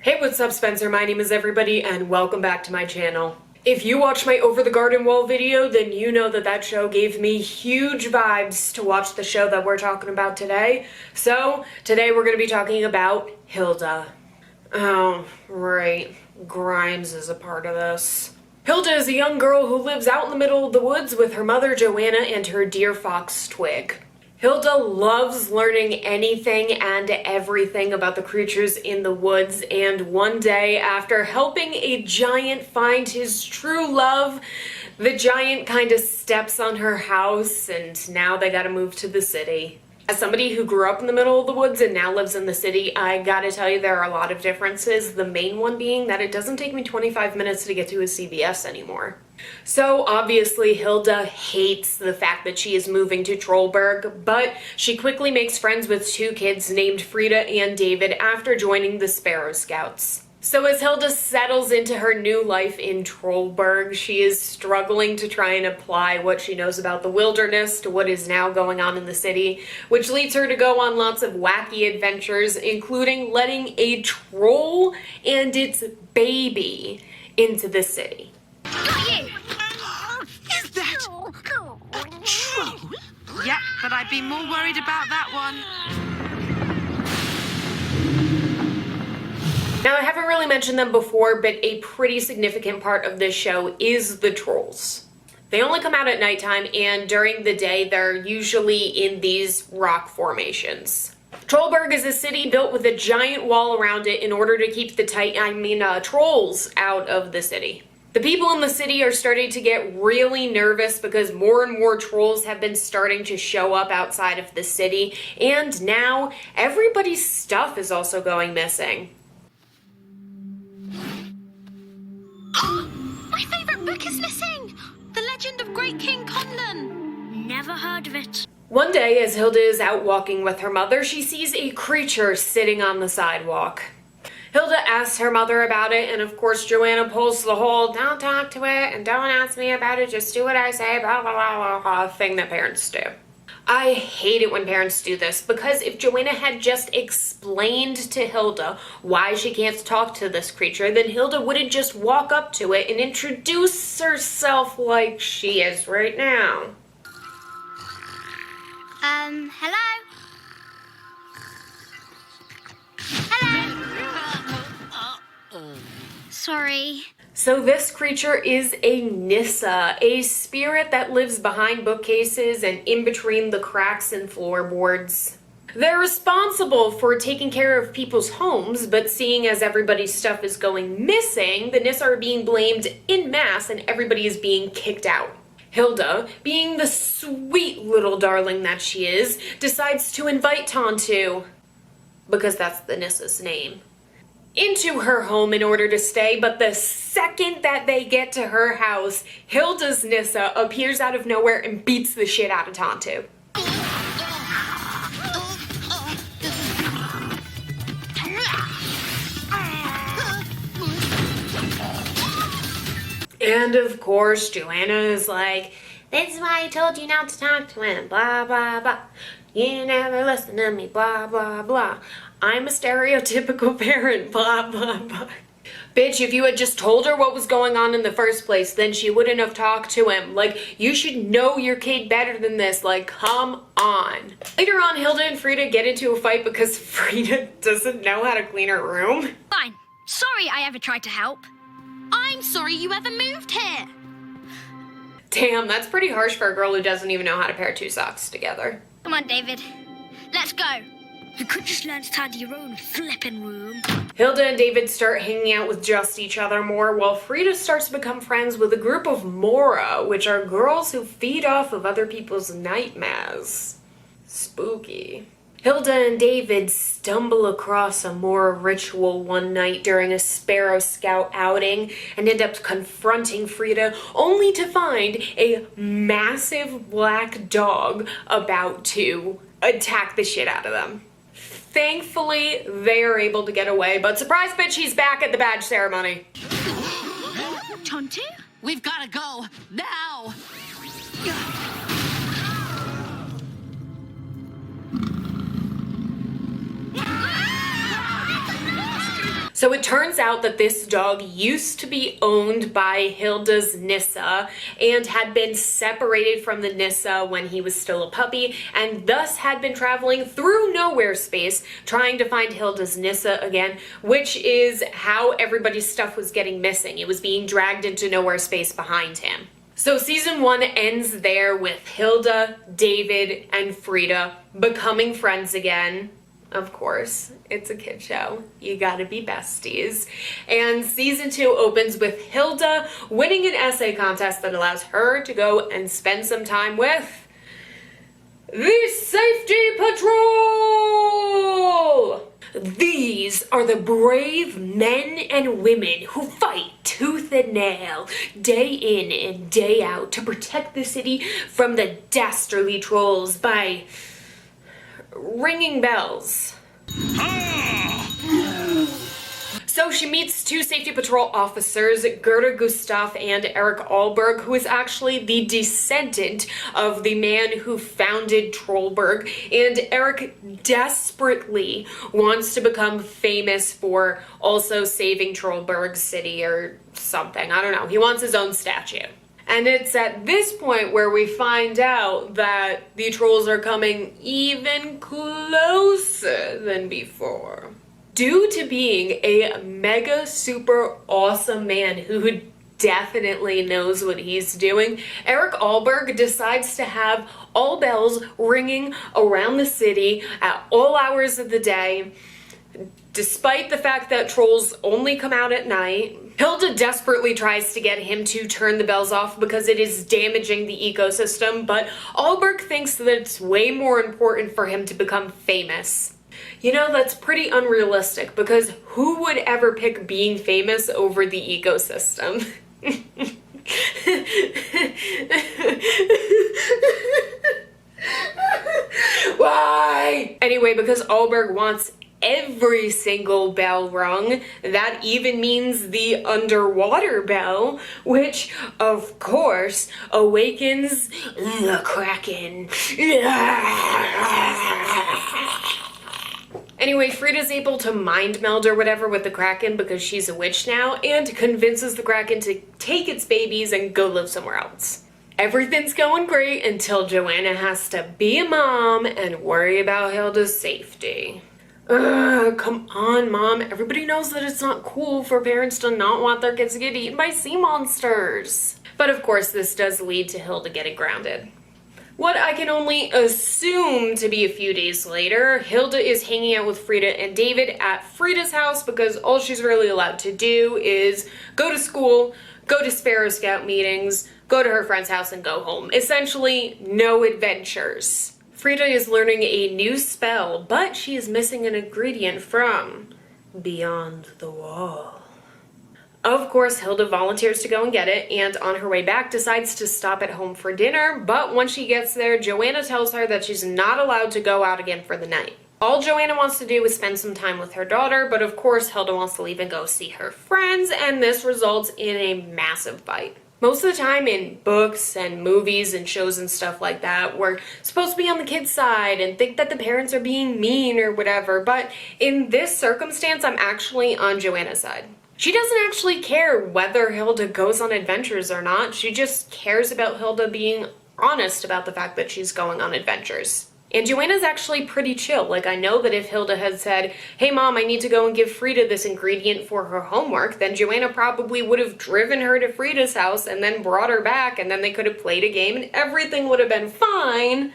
Hey, what's up, Spencer? My name is everybody, and welcome back to my channel. If you watched my Over the Garden Wall video, then you know that show gave me huge vibes to watch the show that we're talking about today. So, today we're going to be talking about Hilda. Oh, right. Grimes is a part of this. Hilda is a young girl who lives out in the middle of the woods with her mother Joanna and her deer fox Twig. Hilda loves learning anything and everything about the creatures in the woods, and one day, after helping a giant find his true love, the giant kind of steps on her house, and now they gotta move to the city. As somebody who grew up in the middle of the woods and now lives in the city, I gotta tell you there are a lot of differences, the main one being that it doesn't take me 25 minutes to get to a CVS anymore. So obviously Hilda hates the fact that she is moving to Trollberg, but she quickly makes friends with two kids named Frida and David after joining the Sparrow Scouts. So as Hilda settles into her new life in Trollberg, she is struggling to try and apply what she knows about the wilderness to what is now going on in the city, which leads her to go on lots of wacky adventures, including letting a troll and its baby into the city. Is that a troll? Yep, but I'd be more worried about that one. Now, I haven't really mentioned them before, but a pretty significant part of this show is the trolls. They only come out at nighttime, and during the day, they're usually in these rock formations. Trollberg is a city built with a giant wall around it in order to keep the trolls out of the city. The people in the city are starting to get really nervous because more and more trolls have been starting to show up outside of the city, and now everybody's stuff is also going missing. My favourite book is missing! The Legend of Great King Conlan. Never heard of it. One day, as Hilda is out walking with her mother, she sees a creature sitting on the sidewalk. Hilda asks her mother about it, and of course Joanna pulls the whole "don't talk to it and don't ask me about it, just do what I say, blah blah blah blah blah" thing that parents do. I hate it when parents do this, because if Joanna had just explained to Hilda why she can't talk to this creature, then Hilda wouldn't just walk up to it and introduce herself like she is right now. Hello? Hello? Sorry. So this creature is a Nissa, a spirit that lives behind bookcases and in between the cracks in floorboards. They're responsible for taking care of people's homes, but seeing as everybody's stuff is going missing, the Nissa are being blamed en masse and everybody is being kicked out. Hilda, being the sweet little darling that she is, decides to invite Tontu, because that's the Nissa's name, into her home in order to stay, but the second that they get to her house, Hilda's Nissa appears out of nowhere and beats the shit out of Tontu. And of course, Joanna is like, "This is why I told you not to talk to him, blah, blah, blah. You never listen to me, blah, blah, blah. I'm a stereotypical parent, blah, blah, blah." Bitch, if you had just told her what was going on in the first place, then she wouldn't have talked to him. Like, you should know your kid better than this. Like, come on. Later on, Hilda and Frida get into a fight because Frida doesn't know how to clean her room. Fine. Sorry I ever tried to help. I'm sorry you ever moved here. Damn, that's pretty harsh for a girl who doesn't even know how to pair two socks together. Come on, David. Let's go. You could just learn to tidy your own flippin' room. Hilda and David start hanging out with just each other more, while Frida starts to become friends with a group of Mora, which are girls who feed off of other people's nightmares. Spooky. Hilda and David stumble across a Mora ritual one night during a Sparrow Scout outing and end up confronting Frida, only to find a massive black dog about to attack the shit out of them. Thankfully, they are able to get away, but surprise bitch, he's back at the badge ceremony. Tontu? We've got to go now. So it turns out that this dog used to be owned by Hilda's Nissa and had been separated from the Nissa when he was still a puppy, and thus had been traveling through nowhere space trying to find Hilda's Nissa again, which is how everybody's stuff was getting missing. It was being dragged into nowhere space behind him. So season 1 ends there with Hilda, David, and Frida becoming friends again. Of course, it's a kid show. You gotta be besties. And season 2 opens with Hilda winning an essay contest that allows her to go and spend some time with the Safety Patrol! These are the brave men and women who fight tooth and nail, day in and day out, to protect the city from the dastardly trolls by ringing bells. So she meets 2 Safety Patrol officers, Gerda Gustav and Eric Alberg, who is actually the descendant of the man who founded Trollberg, and Eric desperately wants to become famous for also saving Trollberg City or something. I don't know. He wants his own statue. And it's at this point where we find out that the trolls are coming even closer than before. Due to being a mega super awesome man who definitely knows what he's doing, Eric Alberg decides to have all bells ringing around the city at all hours of the day, despite the fact that trolls only come out at night. Hilda desperately tries to get him to turn the bells off because it is damaging the ecosystem, but Alberg thinks that it's way more important for him to become famous. You know, that's pretty unrealistic because who would ever pick being famous over the ecosystem? Why? Anyway, because Alberg wants every single bell rung, that even means the underwater bell, which of course awakens the Kraken. Anyway, Frida's able to mind meld or whatever with the Kraken because she's a witch now, and convinces the Kraken to take its babies and go live somewhere else. Everything's going great until Joanna has to be a mom and worry about Hilda's safety. Come on, Mom. Everybody knows that it's not cool for parents to not want their kids to get eaten by sea monsters. But of course, this does lead to Hilda getting grounded. What I can only assume to be a few days later, Hilda is hanging out with Frida and David at Frida's house because all she's really allowed to do is go to school, go to Sparrow Scout meetings, go to her friend's house, and go home. Essentially, no adventures. Frida is learning a new spell, but she is missing an ingredient from Beyond the Wall. Of course, Hilda volunteers to go and get it, and on her way back decides to stop at home for dinner, but when she gets there, Joanna tells her that she's not allowed to go out again for the night. All Joanna wants to do is spend some time with her daughter, but of course Hilda wants to leave and go see her friends, and this results in a massive fight. Most of the time in books and movies and shows and stuff like that, we're supposed to be on the kid's side and think that the parents are being mean or whatever, but in this circumstance, I'm actually on Joanna's side. She doesn't actually care whether Hilda goes on adventures or not. She just cares about Hilda being honest about the fact that she's going on adventures. And Joanna's actually pretty chill. Like, I know that if Hilda had said, hey Mom, I need to go and give Frida this ingredient for her homework, then Joanna probably would have driven her to Frida's house and then brought her back, and then they could have played a game and everything would have been fine.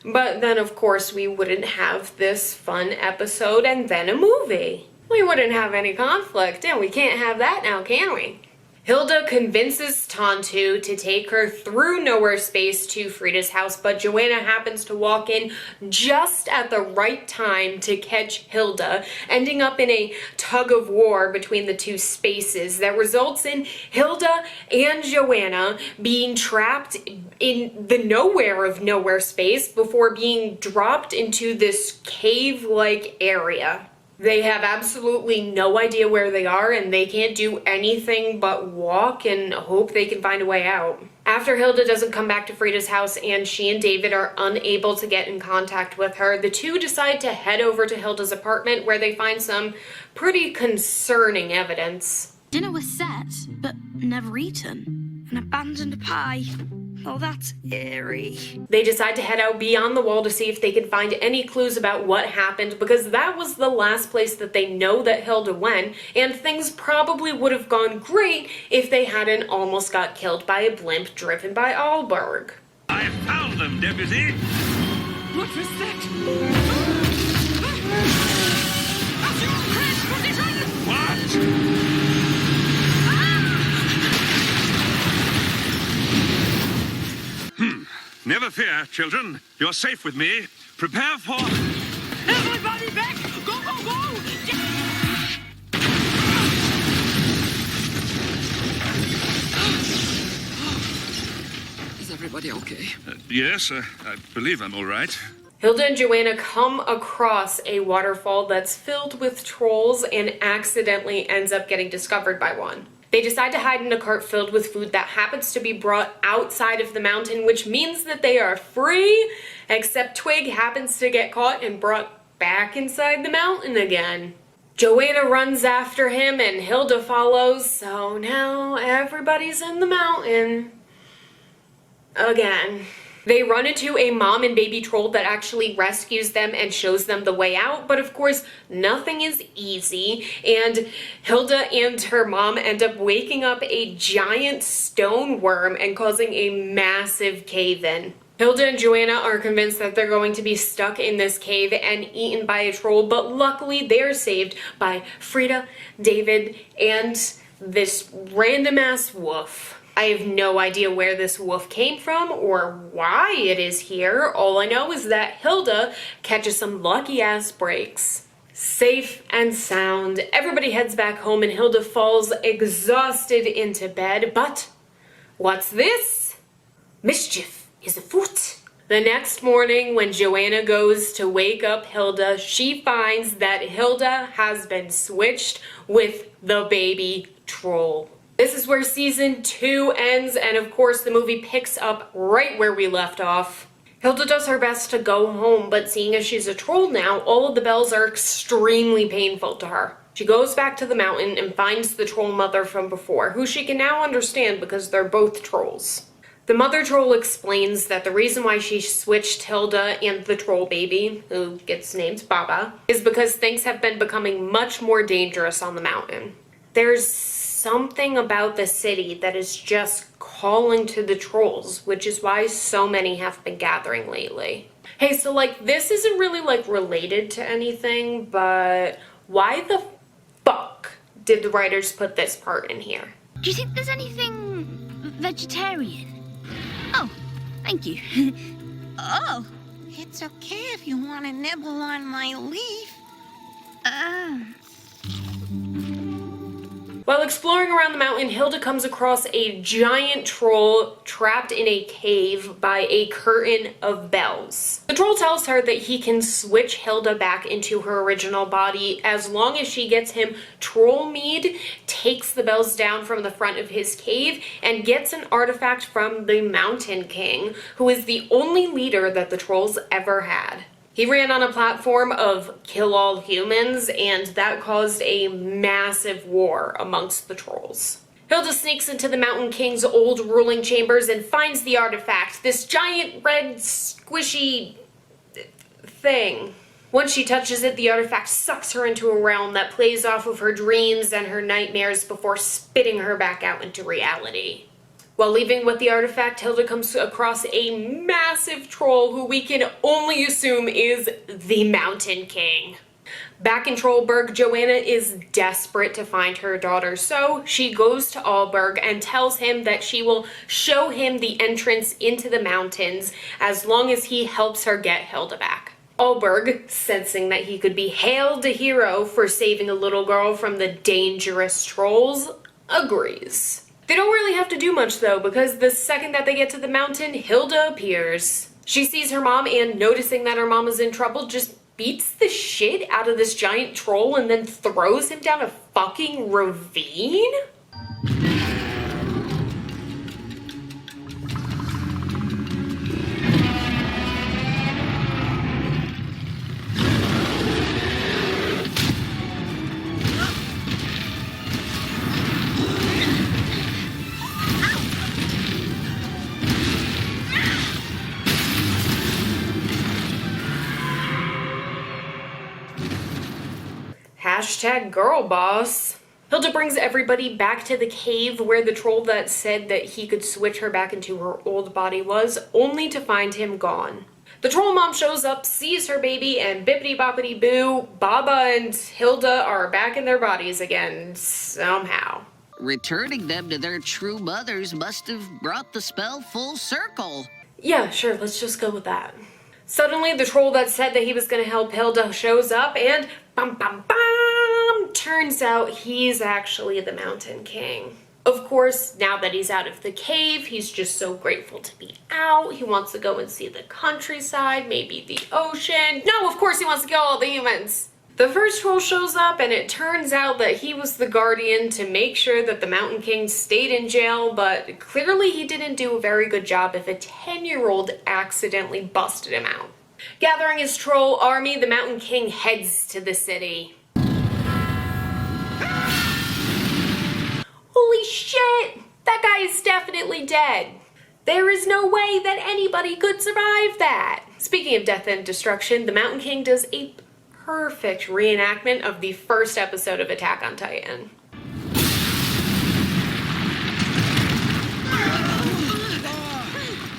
But then of course we wouldn't have this fun episode and then a movie. We wouldn't have any conflict, and we can't have that now, can we? Hilda convinces Tontu to take her through nowhere space to Frida's house, but Joanna happens to walk in just at the right time to catch Hilda, ending up in a tug of war between the two spaces that results in Hilda and Joanna being trapped in the nowhere of nowhere space before being dropped into this cave-like area. They have absolutely no idea where they are, and they can't do anything but walk and hope they can find a way out. After Hilda doesn't come back to Frida's house and she and David are unable to get in contact with her, the two decide to head over to Hilda's apartment where they find some pretty concerning evidence. Dinner was set, but never eaten. An abandoned pie. Oh, that's eerie. They decide to head out beyond the wall to see if they can find any clues about what happened, because that was the last place that they know that Hilda went, and things probably would have gone great if they hadn't almost got killed by a blimp driven by Allberg. I found them, Deputy! What was that? That's your crash position! What? Never fear, children. You're safe with me. Prepare for... Everybody back! Go, go, go! Is everybody okay? Yes, I believe I'm all right. Hilda and Joanna come across a waterfall that's filled with trolls and accidentally ends up getting discovered by one. They decide to hide in a cart filled with food that happens to be brought outside of the mountain, which means that they are free, except Twig happens to get caught and brought back inside the mountain again. Joanna runs after him and Hilda follows, so now everybody's in the mountain again. They run into a mom and baby troll that actually rescues them and shows them the way out, but of course nothing is easy, and Hilda and her mom end up waking up a giant stone worm and causing a massive cave-in. Hilda and Joanna are convinced that they're going to be stuck in this cave and eaten by a troll, but luckily they're saved by Frida, David, and this random-ass wolf. I have no idea where this wolf came from or why it is here. All I know is that Hilda catches some lucky-ass breaks. Safe and sound, everybody heads back home and Hilda falls exhausted into bed, but what's this? Mischief is afoot. The next morning, when Joanna goes to wake up Hilda, she finds that Hilda has been switched with the baby troll. This is where season 2 ends, and of course the movie picks up right where we left off. Hilda does her best to go home, but seeing as she's a troll now, all of the bells are extremely painful to her. She goes back to the mountain and finds the troll mother from before, who she can now understand because they're both trolls. The mother troll explains that the reason why she switched Hilda and the troll baby, who gets named Baba, is because things have been becoming much more dangerous on the mountain. There's something about the city that is just calling to the trolls, which is why so many have been gathering lately. Hey, so this isn't really related to anything, but why the fuck did the writers put this part in here? Do you think there's anything vegetarian? Oh, thank you. Oh. It's okay if you want to nibble on my leaf. While exploring around the mountain, Hilda comes across a giant troll trapped in a cave by a curtain of bells. The troll tells her that he can switch Hilda back into her original body as long as she gets him troll mead, takes the bells down from the front of his cave, and gets an artifact from the Mountain King, who is the only leader that the trolls ever had. He ran on a platform of kill all humans, and that caused a massive war amongst the trolls. Hilda sneaks into the Mountain King's old ruling chambers and finds the artifact, this giant red squishy thing. Once she touches it, the artifact sucks her into a realm that plays off of her dreams and her nightmares before spitting her back out into reality. While leaving with the artifact, Hilda comes across a massive troll who we can only assume is the Mountain King. Back in Trollberg, Joanna is desperate to find her daughter, so she goes to Allberg and tells him that she will show him the entrance into the mountains as long as he helps her get Hilda back. Allberg, sensing that he could be hailed a hero for saving a little girl from the dangerous trolls, agrees. They don't really have to do much though, because the second that they get to the mountain, Hilda appears. She sees her mom and, noticing that her mom is in trouble, just beats the shit out of this giant troll and then throws him down a fucking ravine? Hashtag girl boss. Hilda brings everybody back to the cave where the troll that said that he could switch her back into her old body was, only to find him gone. The troll mom shows up, sees her baby, and bippity boppity boo, Baba and Hilda are back in their bodies again, somehow. Returning them to their true mothers must have brought the spell full circle. Yeah, sure, let's just go with that. Suddenly, the troll that said that he was going to help Hilda shows up, and bum bum bum! Turns out he's actually the Mountain King. Of course, now that he's out of the cave, he's just so grateful to be out. He wants to go and see the countryside, maybe the ocean. No, of course he wants to kill all the humans. The first troll shows up, and it turns out that he was the guardian to make sure that the Mountain King stayed in jail, but clearly he didn't do a very good job if a 10-year-old accidentally busted him out. Gathering his troll army, the Mountain King heads to the city. Holy shit! That guy is definitely dead. There is no way that anybody could survive that. Speaking of death and destruction, the Mountain King does a perfect reenactment of the first episode of Attack on Titan.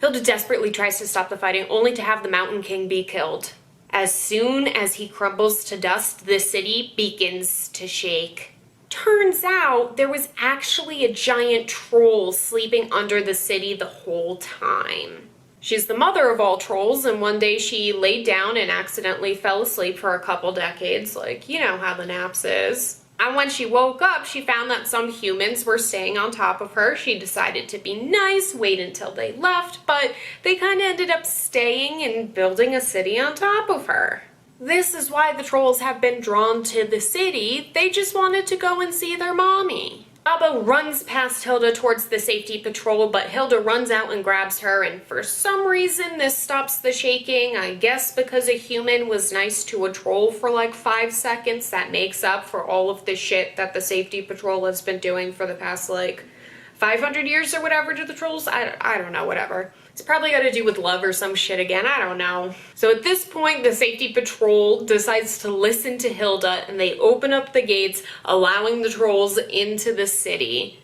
Hilda desperately tries to stop the fighting, only to have the Mountain King be killed. As soon as he crumbles to dust, the city begins to shake. Turns out there was actually a giant troll sleeping under the city the whole time. She's the mother of all trolls, and one day she laid down and accidentally fell asleep for a couple decades, like, you know how the naps is. And when she woke up, she found that some humans were staying on top of her. She decided to be nice, wait until they left, but they kind of ended up staying and building a city on top of her. This is why the trolls have been drawn to the city. They just wanted to go and see their mommy. Baba runs past Hilda towards the safety patrol, but Hilda runs out and grabs her, and for some reason this stops the shaking. I guess because a human was nice to a troll for like 5 seconds, that makes up for all of the shit that the safety patrol has been doing for the past like 500 years or whatever to the trolls. I don't know, whatever. It's probably got to do with love or some shit again, I don't know. So at this point, the safety patrol decides to listen to Hilda, and they open up the gates, allowing the trolls into the city.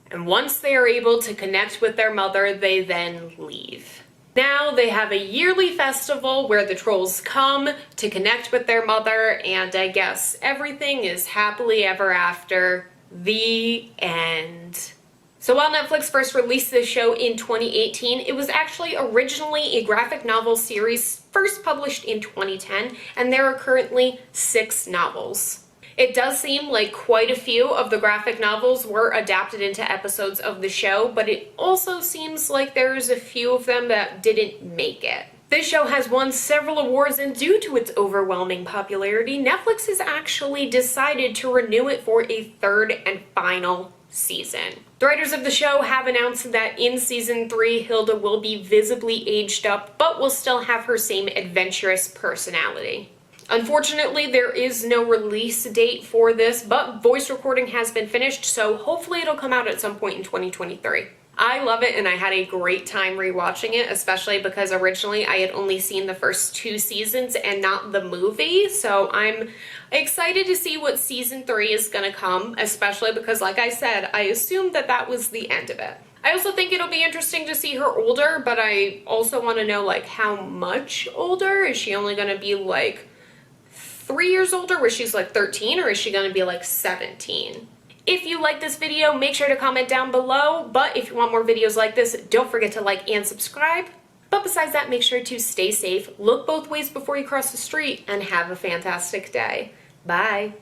And once they are able to connect with their mother, they then leave. Now they have a yearly festival where the trolls come to connect with their mother, and I guess everything is happily ever after. The end. So while Netflix first released this show in 2018, it was actually originally a graphic novel series first published in 2010, and there are currently 6 novels. It does seem like quite a few of the graphic novels were adapted into episodes of the show, but it also seems like there's a few of them that didn't make it. This show has won several awards, and due to its overwhelming popularity, Netflix has actually decided to renew it for a 3rd and final season. The writers of the show have announced that in season 3, Hilda will be visibly aged up, but will still have her same adventurous personality. Unfortunately, there is no release date for this, but voice recording has been finished, so hopefully it'll come out at some point in 2023. I love it, and I had a great time rewatching it, especially because originally I had only seen the first 2 seasons and not the movie, so I'm excited to see what season 3 is gonna come, especially because, like I said, I assumed that that was the end of it. I also think it'll be interesting to see her older, but I also want to know, like, how much older? Is she only gonna be, like, 3 years older, where she's, like, 13, or is she gonna be, like, 17? If you like this video, make sure to comment down below, but if you want more videos like this, don't forget to like and subscribe. But besides that, make sure to stay safe, look both ways before you cross the street, and have a fantastic day. Bye.